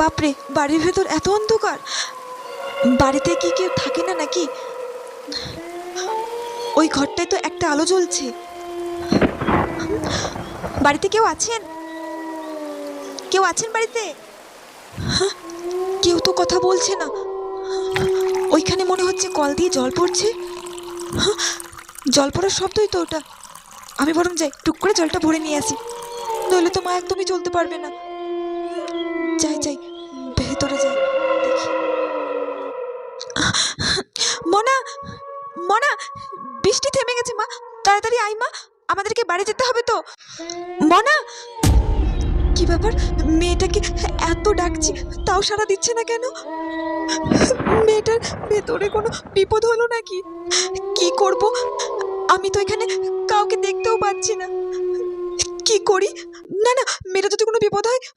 বাপরে, বাড়ির ভেতর এত অন্ধকার। বাড়িতে কি কেউ থাকে না নাকি? ওই ঘরটায় তো একটা আলো জ্বলছে। বাড়িতে কেউ আছেন? কেউ আছেন বাড়িতে? কেউ তো কথা বলছে না। ওইখানে মনে হচ্ছে কল দিয়ে জল পড়ছে। জল পড়ার শব্দই তো ওটা। আমি বরং যাই, টুক করে জলটা ভরে নিয়ে আসি, নইলে তো মা একদমই চলতে পারবে না। যাই যাই, ভেতরে যাই, দেখি। মনা, মনা, বৃষ্টি থেমে গেছে মা, তাড়াতাড়ি আয় মা, আমাদেরকে বাড়ি যেতে হবে তো। মনা, কি ব্যাপার, মেয়েটাকে এত ডাকছি তাও সাড়া দিচ্ছে না কেন? মেয়েটার ভেতরে কোনো বিপদ হলো নাকি? কি করব, আমি তো এখানে কাউকে দেখতেও পাচ্ছি না। কি করি? না না, মেয়েটা যদি কোনো বিপদ হয়